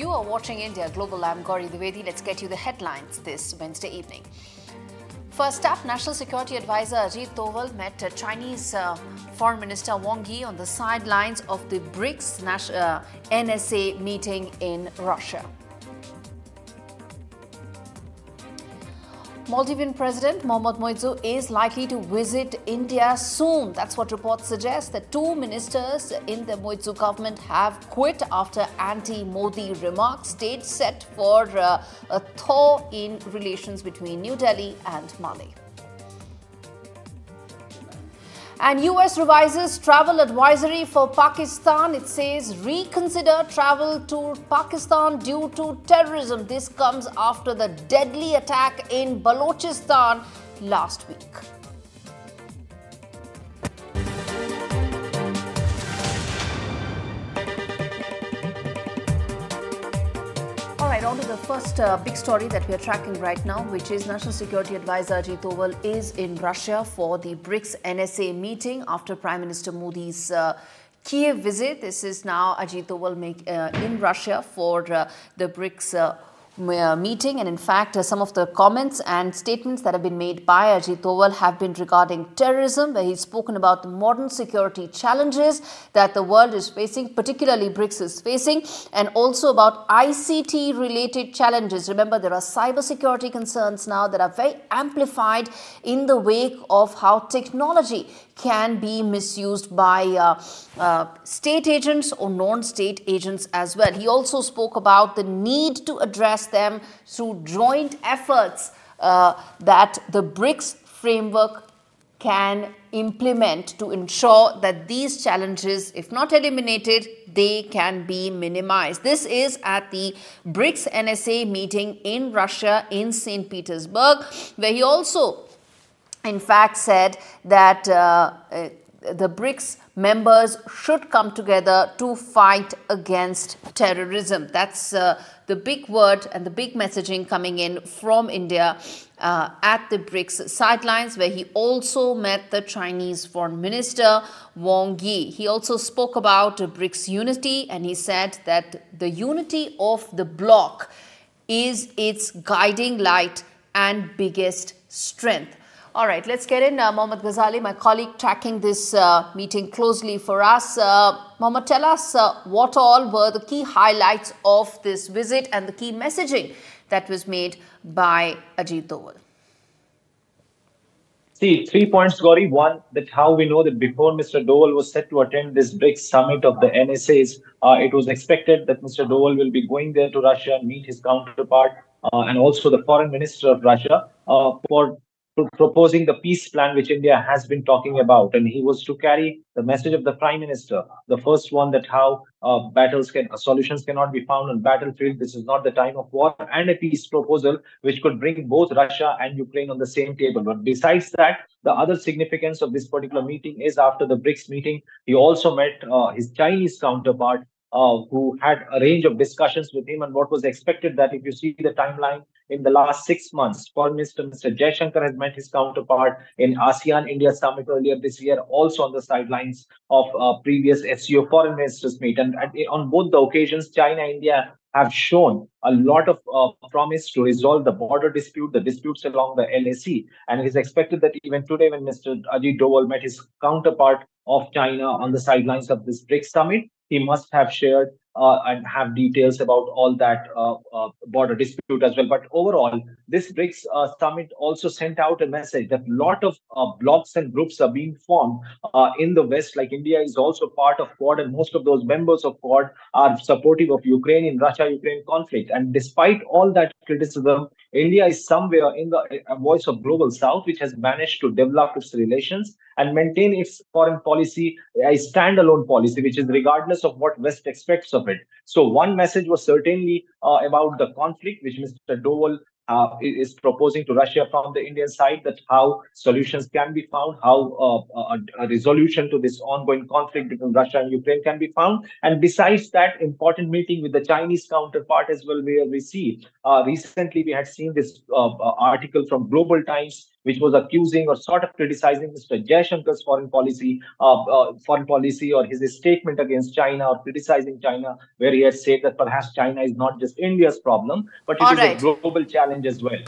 You are watching India Global. I'm Gaurie Dwivedi. Let's get you the headlines this Wednesday evening. First up, National Security Advisor Ajit Doval met Chinese Foreign Minister Wang Yi on the sidelines of the BRICS NSA meeting in Russia. Maldives President Mohamed Muizzu is likely to visit India soon. That's what reports suggest. The two ministers in the Muizzu government have quit after anti-Modi remarks. Stage set for a thaw in relations between New Delhi and Mali. And US revises travel advisory for Pakistan. It says reconsider travel to Pakistan due to terrorism. This comes after the deadly attack in Balochistan last week. On to the first big story that we are tracking right now, which is National Security Advisor Ajit Doval is in Russia for the BRICS NSA meeting after Prime Minister Modi's Kiev visit. This is now Ajit Doval in Russia for the BRICS meeting, and in fact some of the comments and statements that have been made by Ajit Doval have been regarding terrorism, where he's spoken about the modern security challenges that the world is facing, particularly BRICS is facing, and also about ICT related challenges. Remember, there are cybersecurity concerns now that are very amplified in the wake of how technology can be misused by state agents or non-state agents as well. He also spoke about the need to address them through joint efforts that the BRICS framework can implement to ensure that these challenges, if not eliminated, they can be minimized. This is at the BRICS NSA meeting in Russia in St. Petersburg, where he also in fact said that the BRICS members should come together to fight against terrorism. That's the big word and the big messaging coming in from India at the BRICS sidelines, where he also met the Chinese Foreign Minister Wang Yi. He also spoke about BRICS unity, and he said that the unity of the bloc is its guiding light and biggest strength. All right, let's get in. Mohammed Ghazali, my colleague, tracking this meeting closely for us. Mohammed, tell us what all were the key highlights of this visit and the key messaging that was made by Ajit Doval. See, 3 points, Gaurie. One, that how we know that before Mr. Doval was set to attend this BRICS summit of the NSAs, it was expected that Mr. Doval will be going there to Russia and meet his counterpart and also the foreign minister of Russia for proposing the peace plan which India has been talking about. And he was to carry the message of the Prime Minister, the first one, that how solutions cannot be found on battlefield. This is not the time of war, and a peace proposal which could bring both Russia and Ukraine on the same table. But besides that, the other significance of this particular meeting is after the BRICS meeting, he also met his Chinese counterpart, who had a range of discussions with him. And what was expected that if you see the timeline, in the last 6 months, Foreign Minister Mr. Jaishankar has met his counterpart in ASEAN-India summit earlier this year, also on the sidelines of previous SCO foreign ministers meet. And on both the occasions, China and India have shown a lot of promise to resolve the border dispute, the disputes along the LAC. And it is expected that even today, when Mr. Ajit Doval met his counterpart of China on the sidelines of this BRICS summit, he must have shared and have details about all that border dispute as well. But overall, this BRICS summit also sent out a message that a lot of blocs and groups are being formed in the West. Like India is also part of Quad, and most of those members of Quad are supportive of Ukraine in Russia-Ukraine conflict. And despite all that criticism, India is somewhere in the voice of global South, which has managed to develop its relations and maintain its foreign policy, a standalone policy, which is regardless of what West expects of it. So one message was certainly about the conflict, which Mr. Doval is proposing to Russia from the Indian side, that how solutions can be found, how a resolution to this ongoing conflict between Russia and Ukraine can be found. And besides that, important meeting with the Chinese counterpart as well, where we see recently we had seen this article from Global Times which was accusing or sort of criticizing Mr. Jaishankar's foreign policy or his statement against China, or criticizing China, where he has said that perhaps China is not just India's problem, but it All is a right. global challenge as well,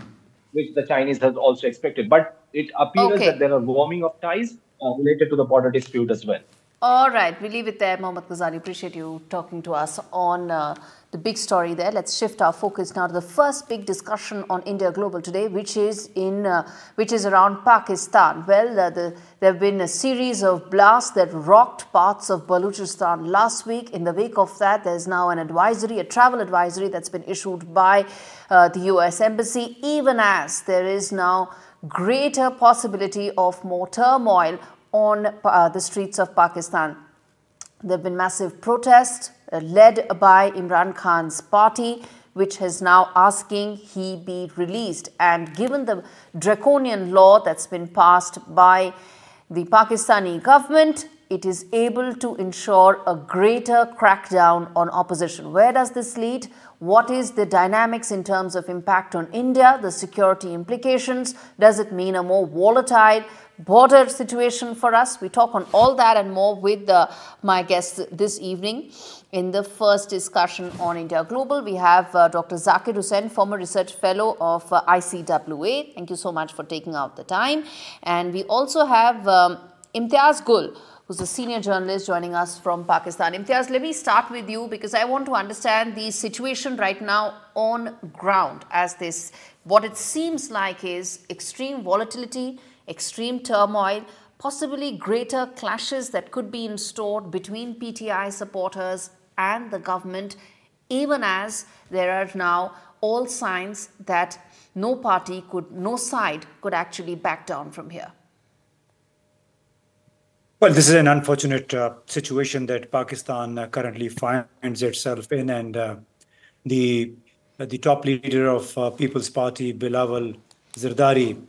which the Chinese has also expected. But it appears that Okay. there are warming of ties related to the border dispute as well. All right, we leave it there, Mohammad Ghazali. Appreciate you talking to us on the big story there. Let's shift our focus now to the first big discussion on India Global today, which is around Pakistan. Well, there have been a series of blasts that rocked parts of Balochistan last week. In the wake of that, there is now an advisory, a travel advisory that's been issued by the U.S. Embassy, even as there is now greater possibility of more turmoil on the streets of Pakistan. There have been massive protests led by Imran Khan's party, which is now asking he be released. And given the draconian law that's been passed by the Pakistani government, it is able to ensure a greater crackdown on opposition. Where does this lead? What is the dynamics in terms of impact on India, the security implications? Does it mean a more volatile border situation for us? We talk on all that and more with my guests this evening. In the first discussion on India Global, we have Dr. Zakir Hussain, former research fellow of ICWA. Thank you so much for taking out the time. And we also have Imtiaz Gul, who's a senior journalist joining us from Pakistan. Imtiaz, let me start with you because I want to understand the situation right now on ground, as this, what it seems like is extreme volatility, extreme turmoil, possibly greater clashes that could be in store between PTI supporters and the government, even as there are now all signs that no side could actually back down from here. Well, this is an unfortunate situation that Pakistan currently finds itself in, and the top leader of People's Party, Bilawal Zardari,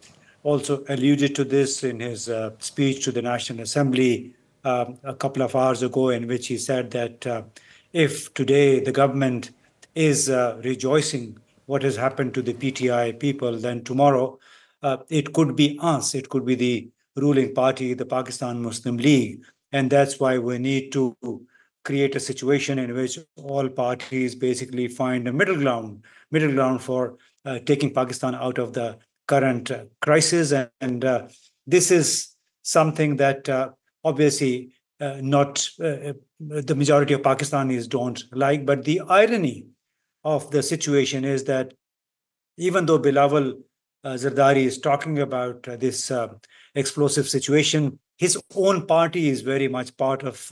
also alluded to this in his speech to the National Assembly a couple of hours ago, in which he said that if today the government is rejoicing what has happened to the PTI people, then tomorrow it could be us, it could be the ruling party, the Pakistan Muslim League. And that's why we need to create a situation in which all parties basically find a middle ground for taking Pakistan out of the current crisis. And this is something that obviously not the majority of Pakistanis don't like. But the irony of the situation is that even though Bilawal Zardari is talking about this explosive situation, his own party is very much part of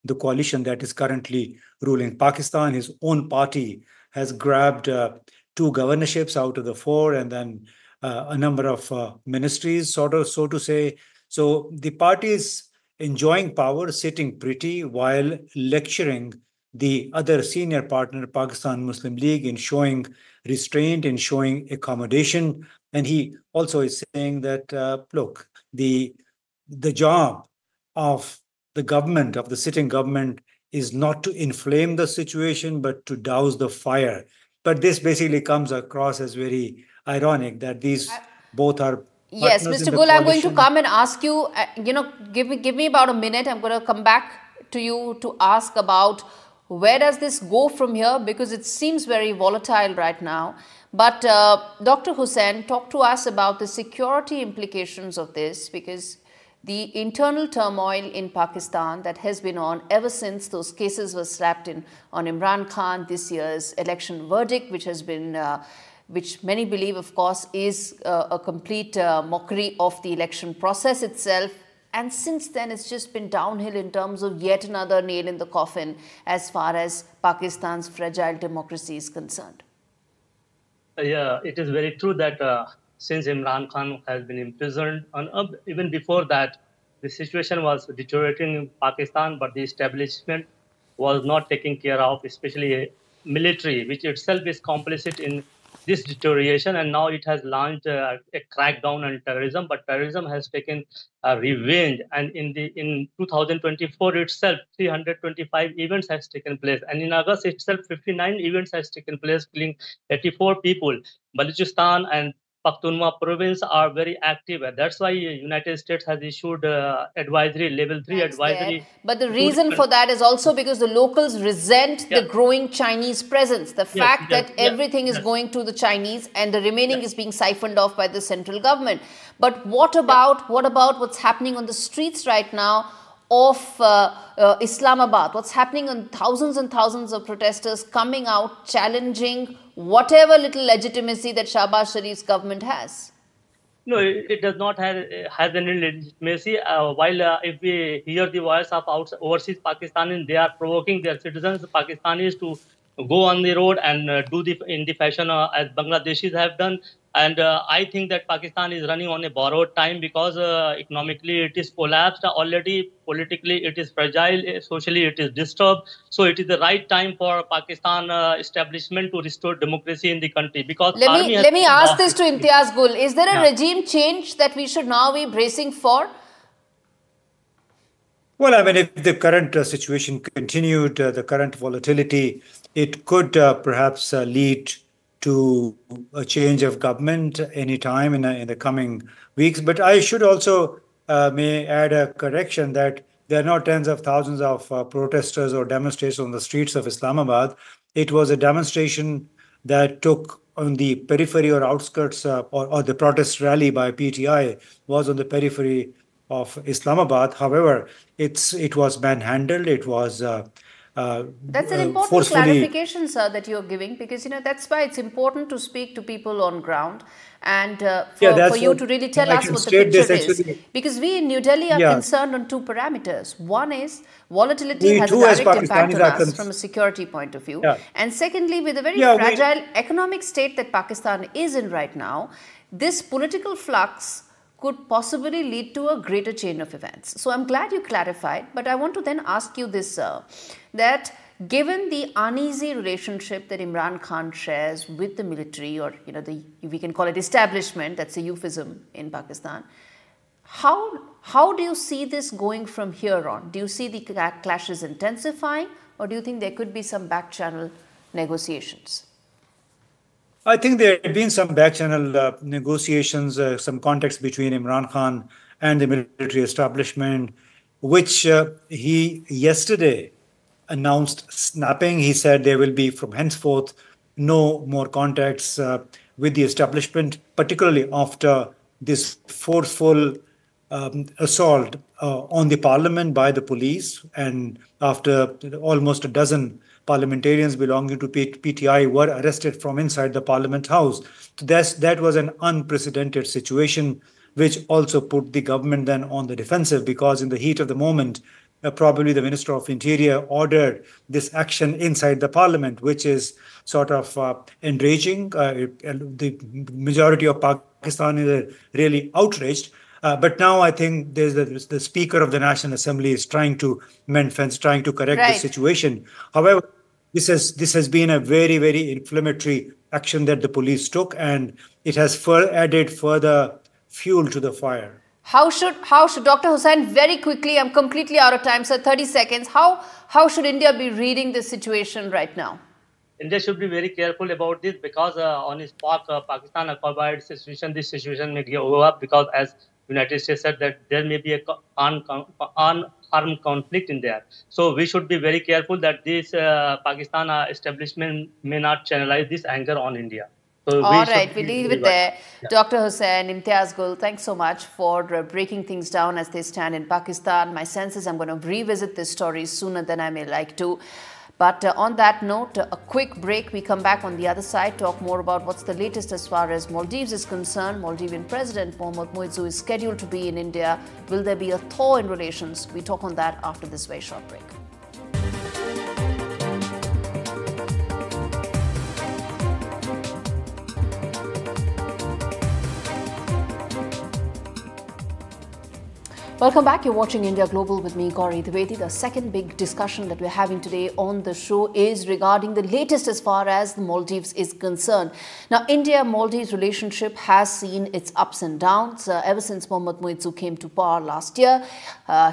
the coalition that is currently ruling Pakistan. His own party has grabbed 2 governorships out of the 4, and then a number of ministries, so to say. So the party is enjoying power, sitting pretty, while lecturing the other senior partner, Pakistan Muslim League, in showing restraint, in showing accommodation. And he also is saying that, look, the job of the government, of the sitting government, is not to inflame the situation, but to douse the fire. But this basically comes across as very ironic that these both are. Yes, Mr. Gul, I'm going to come and ask you, give me about a minute. I'm going to come back to you to ask about where does this go from here, because it seems very volatile right now. But Dr. Hussain, talk to us about the security implications of this, because the internal turmoil in Pakistan that has been on ever since those cases were slapped in on Imran Khan, this year's election verdict, which has been which many believe, of course, is a complete mockery of the election process itself. And since then, it's just been downhill in terms of yet another nail in the coffin as far as Pakistan's fragile democracy is concerned. Yeah, it is very true that since Imran Khan has been imprisoned, and even before that, the situation was deteriorating in Pakistan, but the establishment was not taking care of, especially military, which itself is complicit in this deterioration. And now it has launched a crackdown on terrorism, but terrorism has taken revenge. And in 2024 itself, 325 events has taken place. And in August itself, 59 events has taken place, killing 84 people. Balochistan and Pakhtunkhwa province are very active. And that's why United States has issued advisory, level 3 Thanks there. advisory. But the reason for that is also because the locals resent the Yeah. growing Chinese presence. The Yes, fact yes, that yes, everything is yes. going to the Chinese and the remaining Yeah. is being siphoned off by the central government. But what about what's happening on the streets right now of Islamabad? What's happening on thousands and thousands of protesters coming out challenging whatever little legitimacy that Shahbaz Sharif's government has? No, it does not has any legitimacy. While if we hear the voice of overseas Pakistanis, they are provoking their citizens, Pakistanis, to go on the road and do the in the fashion as Bangladeshis have done. And I think that Pakistan is running on a borrowed time because economically it is collapsed already, politically it is fragile, socially it is disturbed. So it is the right time for Pakistan establishment to restore democracy in the country because Let army me has let me ask lost this to its Imtiaz Gul. Is there a yeah. regime change that we should now be bracing for? Well, I mean, if the current situation continued, the current volatility, it could perhaps lead to a change of government anytime in the coming weeks. But I should also may add a correction that there are not tens of thousands of protesters or demonstrators on the streets of Islamabad. It was a demonstration that took on the periphery or outskirts, or the protest rally by PTI was on the periphery of Islamabad. However, it was manhandled. It was That's an important forcefully. clarification, sir, that you're giving, because that's why it's important to speak to people on ground and Yeah, for that's you what to really tell I us can what the state picture this is. actually. Because we in New Delhi are Yeah, concerned on two parameters. One is volatility we has a too as direct impact Pakistanis on are us from a security point of view. yeah, And secondly, with a very yeah, we fragile economic state that Pakistan is in right now, this political flux could possibly lead to a greater chain of events. So I'm glad you clarified, but I want to then ask you this, that given the uneasy relationship that Imran Khan shares with the military, or we can call it establishment, that's a euphemism in Pakistan, how do you see this going from here on? Do you see the clashes intensifying, or do you think there could be some back channel negotiations? I think there had been some back-channel negotiations, some contacts between Imran Khan and the military establishment, which he yesterday announced snapping. He said there will be from henceforth no more contacts with the establishment, particularly after this forceful assault on the parliament by the police, and after almost a dozen parliamentarians belonging to PTI were arrested from inside the Parliament House. So that was an unprecedented situation, which also put the government then on the defensive, because in the heat of the moment, probably the Minister of Interior ordered this action inside the Parliament, which is sort of enraging. The majority of Pakistan is really outraged. But now I think there's the Speaker of the National Assembly is trying to mend fence, trying to correct the Right. situation. However, this has been a very, very inflammatory action that the police took, and it has added further fuel to the fire. How should Dr. Hussain, very quickly, I'm completely out of time, sir, 30 seconds. How should India be reading this situation right now? India should be very careful about this because on its part, Pakistan acquired situation. This situation may go up because, as United States said, that there may be a unarmed conflict in there. So we should be very careful that this Pakistan establishment may not channelize this anger on India. So All we right, should we be leave very it there. Yeah. Dr. Hussain, Imtiaz Gul, thanks so much for breaking things down as they stand in Pakistan. My sense is I'm going to revisit this story sooner than I may like to. But on that note, a quick break. We come back on the other side, talk more about what's the latest as far as Maldives is concerned. Maldivian President Mohamed Muizzu is scheduled to be in India. Will there be a thaw in relations? We talk on that after this very short break. Welcome back. You're watching India Global with me, Gaurie, Dwivedi. The second big discussion that we're having today on the show is regarding the latest as far as the Maldives is concerned. Now, India-Maldives relationship has seen its ups and downs ever since Mohamed Muizzu came to power last year.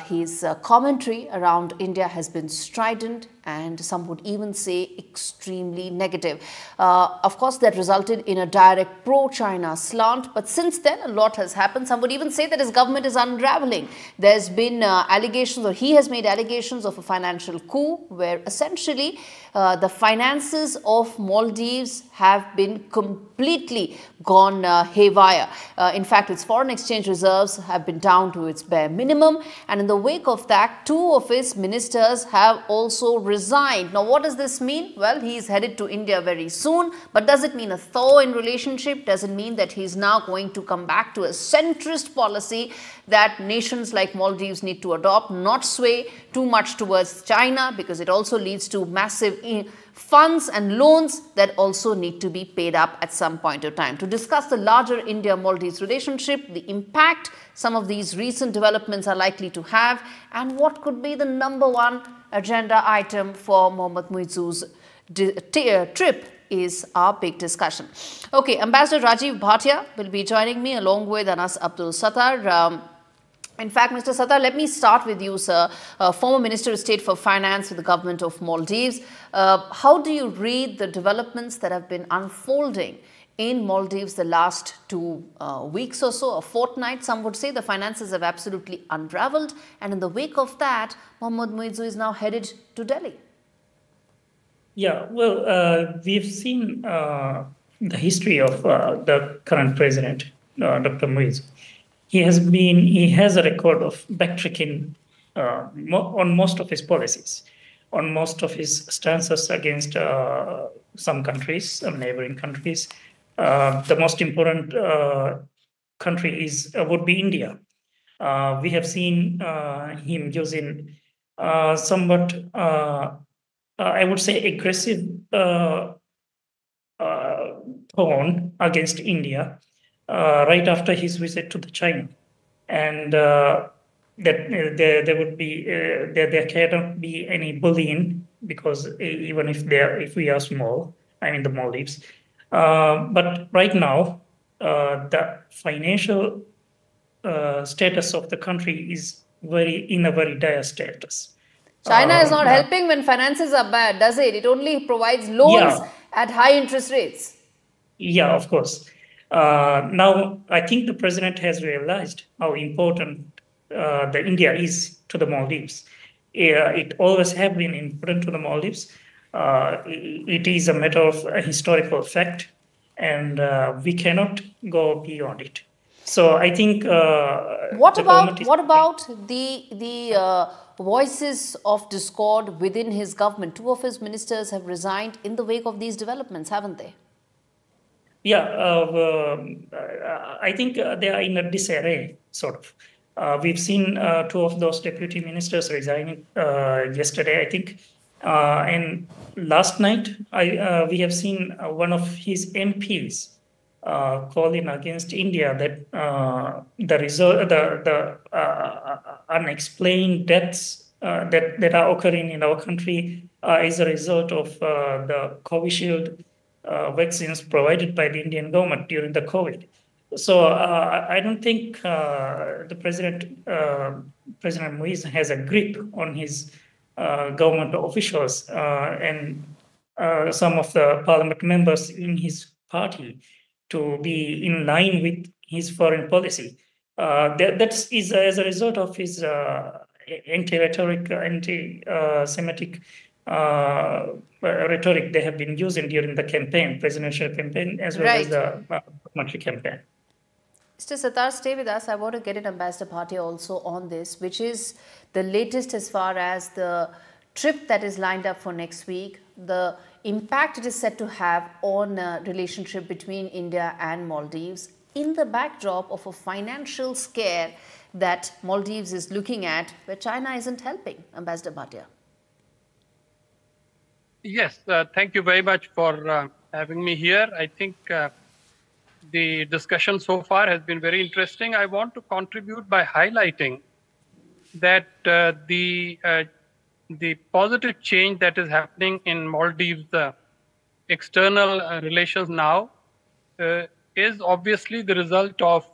His commentary around India has been strident, and some would even say extremely negative. Of course, that resulted in a direct pro-China slant, but since then a lot has happened. Some would even say that his government is unraveling. There's been allegations, or he has made allegations of a financial coup where essentially the finances of Maldives have been completely gone haywire. In fact, its foreign exchange reserves have been down to its bare minimum, and in the wake of that, 2 of his ministers have also resigned. Now, what does this mean? Well, he is headed to India very soon, but does it mean a thaw in relationship? Does it mean that he's now going to come back to a centrist policy that nations like Maldives need to adopt, not sway too much towards China, because it also leads to massive funds and loans that also need to be paid up at some point of time. To discuss the larger India-Maldives relationship, the impact some of these recent developments are likely to have, and what could be the #1 agenda item for Mohamed Muizzu's trip is our big discussion. Okay, Ambassador Rajiv Bhatia will be joining me along with Anas Abdul Sattar. In fact, Mr. Sattar, let me start with you, sir. Former Minister of State for Finance with the government of Maldives. How do you read the developments that have been unfolding in Maldives the last 2 weeks or so, a fortnight? Some would say the finances have absolutely unraveled, and in the wake of that, Mohamed Muizzu is now headed to Delhi. Yeah, well, we've seen the history of the current president, Dr. Muizzu. He has a record of backtracking on most of his policies, on most of his stances against some countries, some neighboring countries. The most important country would be India. We have seen him using somewhat, I would say, aggressive tone against India right after his visit to China, and that there cannot be any bullying, because even if we are small, I mean the Maldives. But right now, the financial status of the country is in a very dire status. China is not helping when finances are bad, does it? It only provides loans at high interest rates. Yeah, of course. Now, I think the president has realized how important the India is to the Maldives. It always has been important to the Maldives. It is a matter of a historical fact, and we cannot go beyond it. So I think what about the voices of discord within his government? 2 of his ministers have resigned in the wake of these developments, haven't they? Yeah, I think they are in a disarray, sort of. We've seen 2 of those deputy ministers resigning yesterday, I think. And last night, we have seen one of his MPs calling against India that the unexplained deaths that are occurring in our country is a result of the Covishield vaccines provided by the Indian government during the COVID. So I don't think the President Muizzu has a grip on his government officials and some of the parliament members in his party to be in line with his foreign policy. That is as a result of his anti-rhetoric, anti-Semitic rhetoric they have been using during the presidential campaign, as well as the parliamentary campaign. Mr. Sattar, stay with us. I want to get in Ambassador Bhatia also on this, which is the latest as far as the trip that is lined up for next week, the impact it is said to have on relationship between India and Maldives in the backdrop of a financial scare that Maldives is looking at, where China isn't helping. Ambassador Bhatia. Yes, thank you very much for having me here. I think the discussion so far has been very interesting. I want to contribute by highlighting that the positive change that is happening in Maldives' external relations now is obviously the result of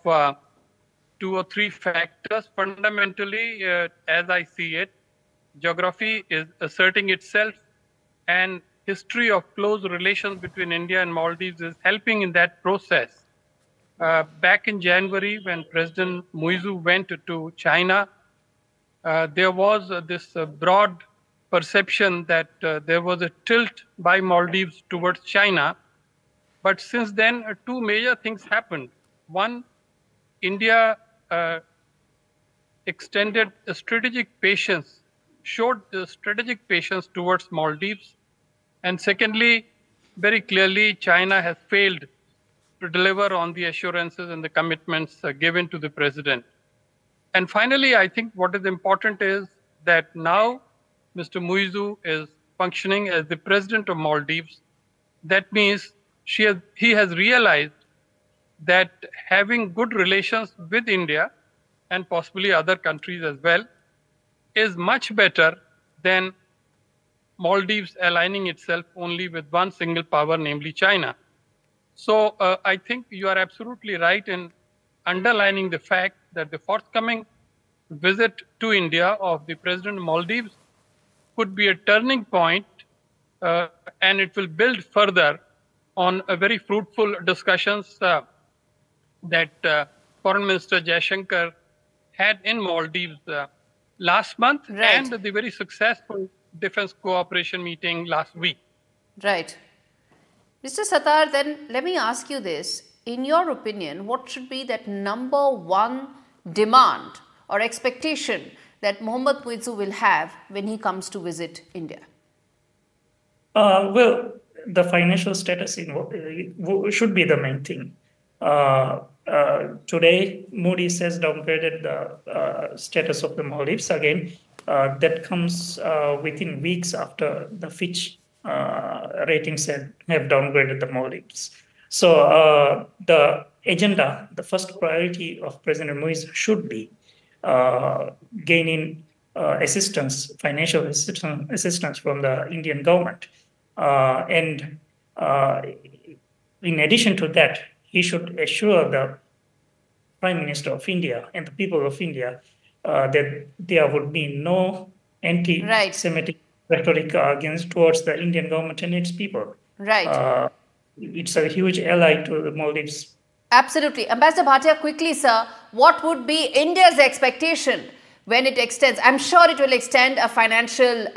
2 or 3 factors. Fundamentally, as I see it, geography is asserting itself, and history of close relations between India and Maldives is helping in that process. Back in January, when President Muizzu went to China, there was this broad perception that there was a tilt by Maldives towards China. But since then, two major things happened. One, India extended a strategic patience, showed strategic patience towards Maldives. And secondly, very clearly, China has failed to deliver on the assurances and the commitments given to the president. And finally, I think what is important is that now Mr. Muizzu is functioning as the president of Maldives. That means he has realized that having good relations with India and possibly other countries as well is much better than Maldives aligning itself only with one single power, namely China. So I think you are absolutely right in underlining the fact that the forthcoming visit to India of the President of Maldives could be a turning point, and it will build further on a very fruitful discussions that Foreign Minister Jaishankar had in Maldives last month, and the very successful defense cooperation meeting last week. Right. Mr. Sattar, then let me ask you this. In your opinion, what should be that number one demand or expectation that Mohamed Muizzu will have when he comes to visit India? Well, the financial status should be the main thing. Today, Moody's has downgraded the status of the Maldives again. That comes within weeks after the Fitch ratings have downgraded the Maldives. So the agenda, the first priority of President Muizzu should be gaining assistance, financial assistance from the Indian government. And in addition to that, he should assure the Prime Minister of India and the people of India that there would be no anti-Semitic rhetoric towards the Indian government and its people. Right. It's a huge ally to the Maldives. Absolutely. Ambassador Bhatia, quickly, sir, what would be India's expectation when it extends? I'm sure it will extend a financial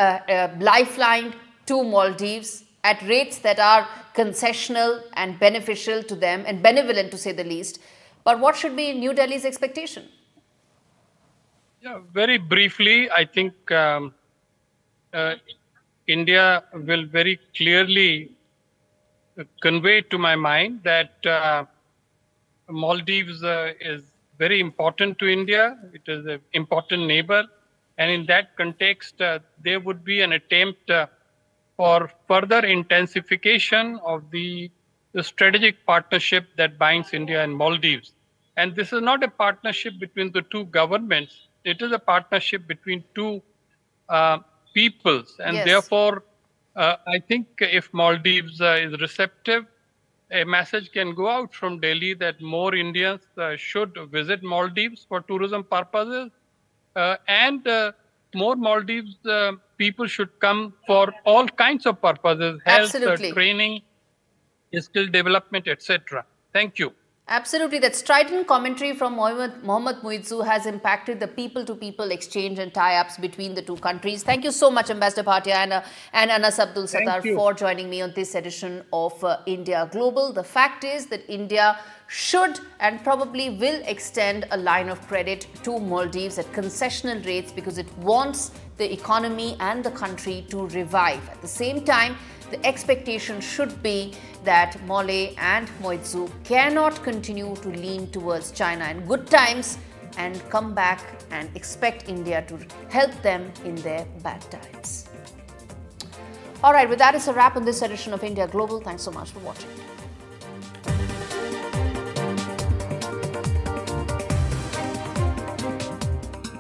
lifeline to Maldives at rates that are concessional and beneficial to them and benevolent, to say the least. But what should be New Delhi's expectation? Yeah, very briefly, I think India will very clearly convey to my mind that Maldives is very important to India. It is an important neighbor. And in that context, there would be an attempt for further intensification of the strategic partnership that binds India and Maldives. And this is not a partnership between the two governments. It is a partnership between two peoples. And therefore, I think if Maldives is receptive, a message can go out from Delhi that more Indians should visit Maldives for tourism purposes, and more Maldives people should come for all kinds of purposes, health, training, skill development, etc. Thank you. Absolutely. That strident commentary from Mohamed Muizzu has impacted the people-to-people exchange and tie-ups between the two countries. Thank you so much, Ambassador Bhatia and Anas Abdul Sattar, for joining me on this edition of India Global. The fact is that India should and probably will extend a line of credit to Maldives at concessional rates because it wants the economy and the country to revive. At the same time, the expectation should be that Mole and Muizzu cannot continue to lean towards China in good times and come back and expect India to help them in their bad times. All right, with that, it's a wrap on this edition of India Global. Thanks so much for watching.